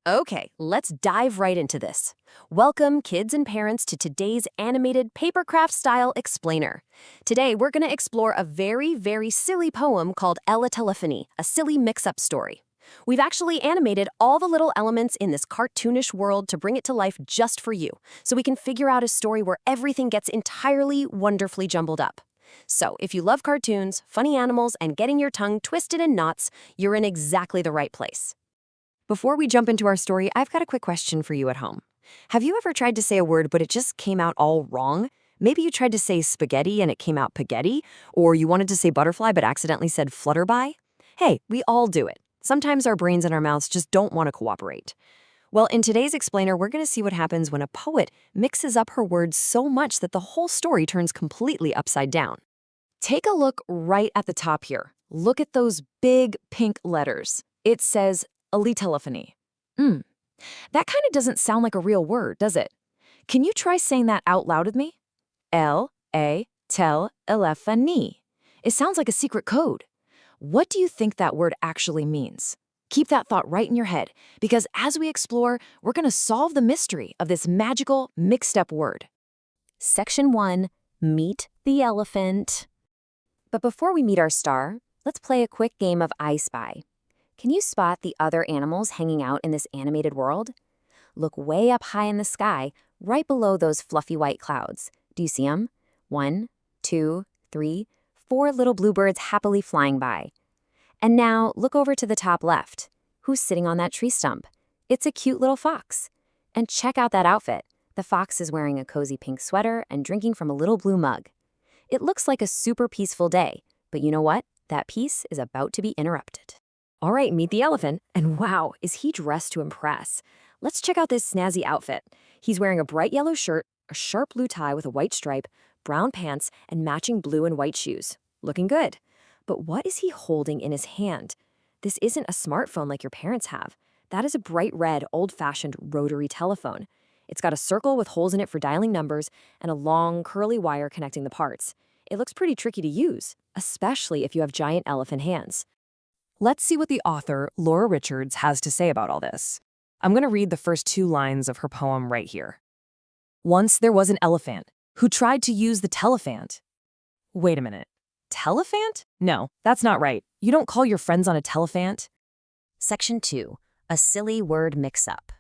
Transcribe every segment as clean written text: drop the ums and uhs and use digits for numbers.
Okay, let's dive right into this. Welcome, kids and parents, to today's animated papercraft style explainer. Today, we're going to explore a very silly poem called Eletelephony, a silly mix-up story. We've actually animated all the little elements in this cartoonish world to bring it to life just for you, so we can figure out a story where everything gets entirely wonderfully jumbled up. So, if you love cartoons, funny animals, and getting your tongue twisted in knots, you're in exactly the right place. Before we jump into our story, I've got a quick question for you at home. Have you ever tried to say a word, but it just came out all wrong? Maybe you tried to say spaghetti and it came out paghetti, or you wanted to say butterfly but accidentally said flutterby? Hey, we all do it. Sometimes our brains and our mouths just don't want to cooperate. Well, in today's explainer, we're going to see what happens when a poet mixes up her words so much that the whole story turns completely upside down. Take a look right at the top here. Look at those big pink letters. It says Eletelephony. That kind of doesn't sound like a real word, does it? Can you try saying that out loud with me? Eletelephony. It sounds like a secret code. What do you think that word actually means? Keep that thought right in your head, because as we explore, we're going to solve the mystery of this magical, mixed-up word. Section 1, Meet the Elephant. But before we meet our star, let's play a quick game of I Spy. Can you spot the other animals hanging out in this animated world? Look way up high in the sky, right below those fluffy white clouds. Do you see them? 1, 2, 3, 4 little bluebirds happily flying by. And now look over to the top left. Who's sitting on that tree stump? It's a cute little fox. And check out that outfit. The fox is wearing a cozy pink sweater and drinking from a little blue mug. It looks like a super peaceful day, but you know what? That peace is about to be interrupted. All right, meet the elephant, and wow, is he dressed to impress. Let's check out this snazzy outfit. He's wearing a bright yellow shirt, a sharp blue tie with a white stripe, brown pants, and matching blue and white shoes. Looking good. But what is he holding in his hand? This isn't a smartphone like your parents have. That is a bright red, old-fashioned rotary telephone. It's got a circle with holes in it for dialing numbers and a long, curly wire connecting the parts. It looks pretty tricky to use, especially if you have giant elephant hands. Let's see what the author, Laura Richards, has to say about all this. I'm going to read the first 2 lines of her poem right here. Once there was an elephant who tried to use the telephant. Wait a minute. Telephant? No, that's not right. You don't call your friends on a telephant. Section 2. A silly word mix-up.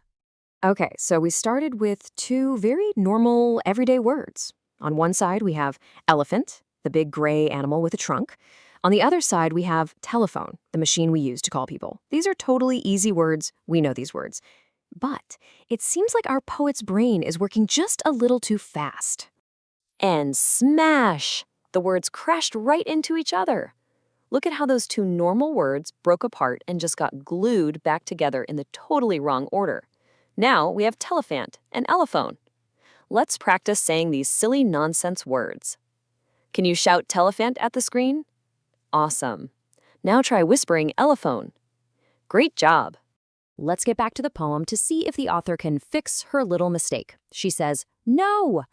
Okay, so we started with 2 very normal, everyday words. On one side, we have elephant, the big gray animal with a trunk. On the other side, we have telephone, the machine we use to call people. These are totally easy words. We know these words. But it seems like our poet's brain is working just a little too fast. And smash! The words crashed right into each other. Look at how those 2 normal words broke apart and just got glued back together in the totally wrong order. Now we have telephant and elephone. Let's practice saying these silly nonsense words. Can you shout telephant at the screen? Awesome. Now try whispering elephone. Great job. Let's get back to the poem to see if the author can fix her little mistake. She says, No,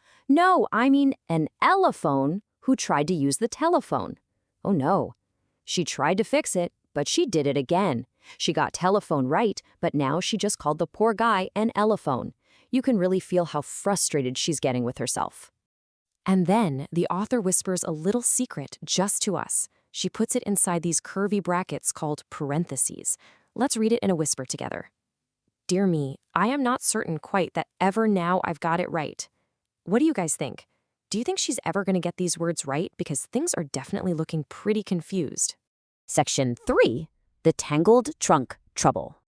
I mean an elephone who tried to use the telephone. Oh no. She tried to fix it, but she did it again. She got telephone right, but now she just called the poor guy an elephone. You can really feel how frustrated she's getting with herself. And then the author whispers a little secret just to us. She puts it inside these curvy brackets called parentheses. Let's read it in a whisper together. Dear me, I am not certain quite that ever now I've got it right. What do you guys think? Do you think she's ever going to get these words right? Because things are definitely looking pretty confused. Section 3, the tangled trunk trouble.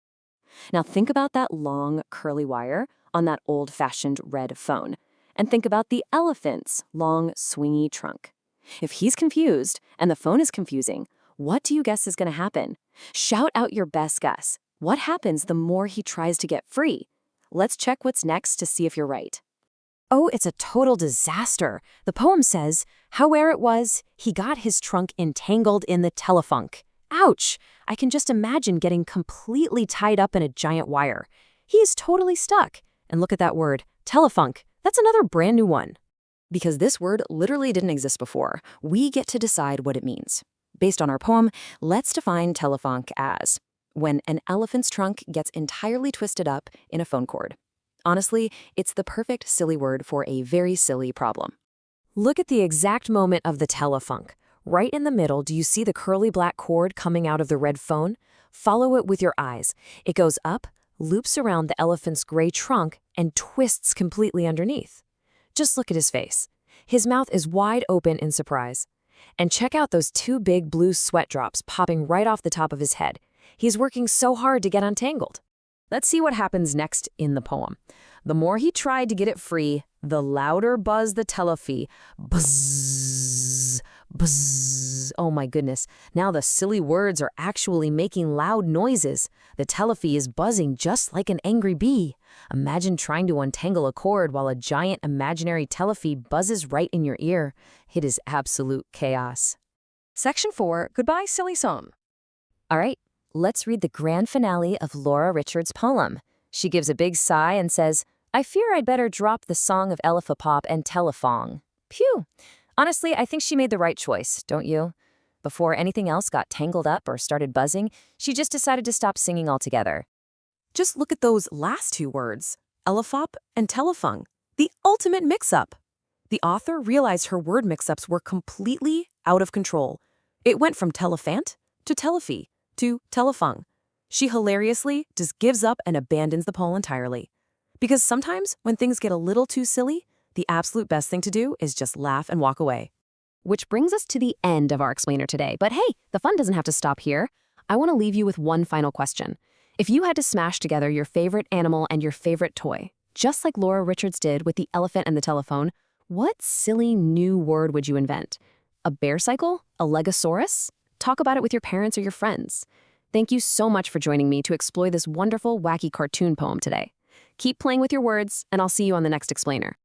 Now think about that long, curly wire on that old-fashioned red phone. And think about the elephant's long, swingy trunk. If he's confused and the phone is confusing, what do you guess is going to happen? Shout out your best guess. What happens the more he tries to get free? Let's check what's next to see if you're right. Oh, it's a total disaster. The poem says, howe'er it was, he got his trunk entangled in the telefunk. Ouch! I can just imagine getting completely tied up in a giant wire. He is totally stuck. And look at that word, telefunk. That's another brand new one. Because this word literally didn't exist before, we get to decide what it means. Based on our poem, let's define telefunk as when an elephant's trunk gets entirely twisted up in a phone cord. Honestly, it's the perfect silly word for a very silly problem. Look at the exact moment of the telefunk. Right in the middle, do you see the curly black cord coming out of the red phone? Follow it with your eyes. It goes up, loops around the elephant's gray trunk, and twists completely underneath. Just look at his face. His mouth is wide open in surprise. And check out those two big blue sweat drops popping right off the top of his head. He's working so hard to get untangled. Let's see what happens next in the poem. The more he tried to get it free, the louder buzzed the telephone. Buzz, buzz. Oh my goodness, now the silly words are actually making loud noises. The telephone is buzzing just like an angry bee. Imagine trying to untangle a cord while a giant imaginary telephone buzzes right in your ear. It is absolute chaos. Section 4, Goodbye Silly Song. All right, let's read the grand finale of Laura Richards' poem. She gives a big sigh and says, I fear I'd better drop the song of Elephapop and Telephong. Phew. Honestly, I think she made the right choice, don't you? Before anything else got tangled up or started buzzing, she just decided to stop singing altogether. Just look at those last two words, Elephop and Telephong, the ultimate mix-up. The author realized her word mix-ups were completely out of control. It went from telephant to telephee to telephong. She hilariously just gives up and abandons the poem entirely. Because sometimes when things get a little too silly, the absolute best thing to do is just laugh and walk away. Which brings us to the end of our explainer today. But hey, the fun doesn't have to stop here. I want to leave you with one final question. If you had to smash together your favorite animal and your favorite toy, just like Laura Richards did with the elephant and the telephone, what silly new word would you invent? A bear cycle? A legosaurus? Talk about it with your parents or your friends. Thank you so much for joining me to explore this wonderful, wacky cartoon poem today. Keep playing with your words, and I'll see you on the next explainer.